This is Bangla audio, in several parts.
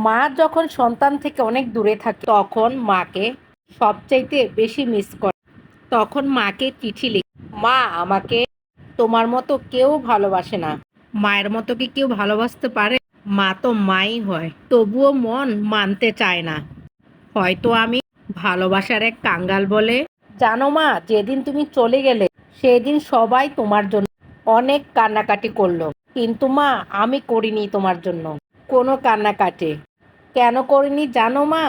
মা যখন সন্তান থেকে অনেক দূরে থাকে তখন মাকে সবচাইতে বেশি মিস করে। তখন মাকে চিঠি লিখে, মা আমাকে তোমার মতো কেউ ভালোবাসে না। মায়ের মতো কি কেউ ভালোবাসতে পারে? মা তো মাই হয়, তবুও মন মানতে চায় না। হয়তো আমি ভালোবাসার এক কাঙ্গাল বলে। জানো মা, যেদিন তুমি চলে গেলে সেদিন সবাই তোমার জন্য অনেক কান্নাকাটি করলো, কিন্তু মা আমি করিনি তোমার জন্য কোনো কান্নাকাটি। কেন করিনি জানো মা?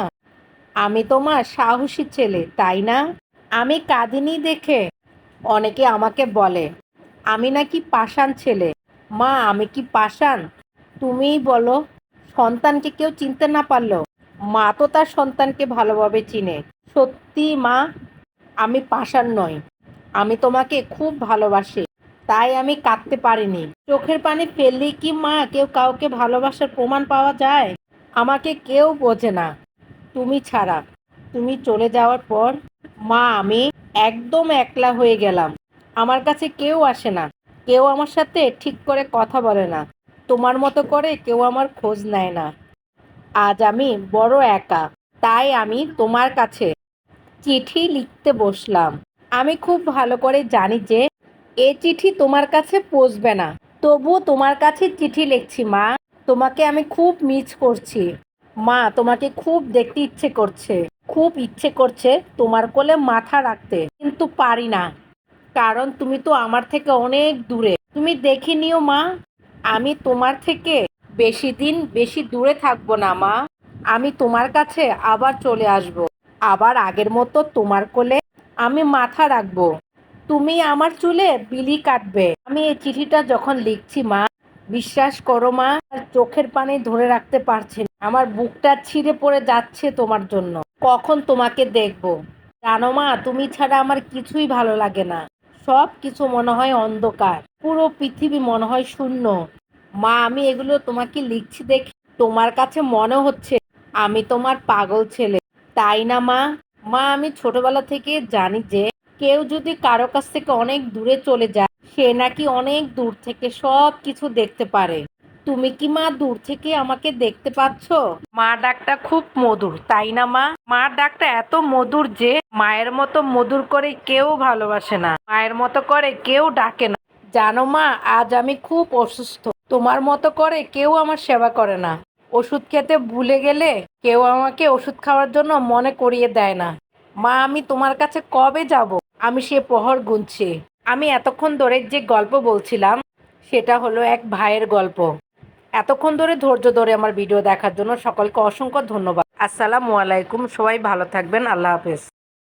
আমি তোমার সাহসী ছেলে, তাই না? আমি কাঁদিনি দেখে অনেকে আমাকে বলে আমি নাকি পাষাণ ছেলে। মা আমি কি পাষাণ? তুমিই বলো। সন্তানকে কেউ চিনতে না পারলেও মা তো তার সন্তানকে ভালোভাবে চিনে। সত্যি মা, আমি পাষাণ নই। আমি তোমাকে খুব ভালোবাসি, তাই আমি কাঁদতে পারিনি। চোখের পানি ফেললেই কি মা কেউ কাউকে ভালোবাসার প্রমাণ পাওয়া যায়? আমাকে কেউ বোঝে না তুমি ছাড়া। তুমি চলে যাওয়ার পর মা আমি একদম একলা হয়ে গেলাম। আমার কাছে কেউ আসে না, কেউ আমার সাথে ঠিক করে কথা বলে না, তোমার মতো করে কেউ আমার খোঁজ নেয় না। আজ আমি বড় একা, তাই আমি তোমার কাছে চিঠি লিখতে বসলাম। আমি খুব ভালো করে জানি যে এ চিঠি তোমার কাছে পৌঁছবে না, তবুও তোমার কাছে চিঠি লিখছি মা। তোমাকে আমি খুব মিস করছি মা, তোমাকে খুব দেখতে ইচ্ছে করছে, খুব ইচ্ছে করছে তোমার কোলে মাথা রাখতে, কিন্তু পারি না, কারণ তুমি তো আমার থেকে অনেক দূরে। তুমি দেখে নিও মা, আমি তোমার থেকে বেশি দিন বেশি দূরে থাকবো না মা। আমি তোমার কাছে আবার চলে আসব, আবার আগের মতো তোমার কোলে আমি মাথা রাখবো, তুমি আমার চুলে বিলি কাটবে। আমি এই চিঠিটা যখন লিখছি মা, বিশ্বাস করো মা, আর চোখের পানি ধরে রাখতে পারছি না। আমার বুকটা ছিঁড়ে পড়ে যাচ্ছে তোমার জন্য। কখন তোমাকে দেখবো? জানো মা, তুমি ছাড়া আমার কিছুই ভালো লাগে না। সব কিছু মনে হয় অন্ধকার, পুরো পৃথিবী মনে হয় শূন্য। মা আমি এগুলো তোমাকে লিখছি দেখে তোমার কাছে মনে হচ্ছে আমি তোমার পাগল ছেলে, তাই না মা? মা আমি ছোটবেলা থেকে জানি যে কেউ যদি কারো কাছ থেকে অনেক দূরে চলে যায় সে নাকি অনেক দূর থেকে সব কিছু দেখতে পারে। তুমি কি মা দূর থেকে আমাকে দেখতে পাচ্ছ? মা ডাকটা খুব মধুর, তাই না মা? মার ডাকটা এত মধুর যে মায়ের মতো মধুর করে কেউ ভালোবাসে না, মায়ের মতো করে কেউ ডাকে না। জানো মা, আজ আমি খুব অসুস্থ, তোমার মতো করে কেউ আমার সেবা করে না। ওষুধ খেতে ভুলে গেলে কেউ আমাকে ওষুধ খাওয়ার জন্য মনে করিয়ে দেয় না। মা আমি তোমার কাছে কবে যাব? আমি সে প্রহর গুনছি। আমি এতক্ষণ ধরে যে গল্প বলছিলাম সেটা হলো এক ভাইয়ের গল্প। এতক্ষণ ধরে ধৈর্য ধরে আমার ভিডিও দেখার জন্য সকলকে অসংখ্য ধন্যবাদ। আসসালামু আলাইকুম, সবাই ভালো থাকবেন। আল্লাহ হাফেজ।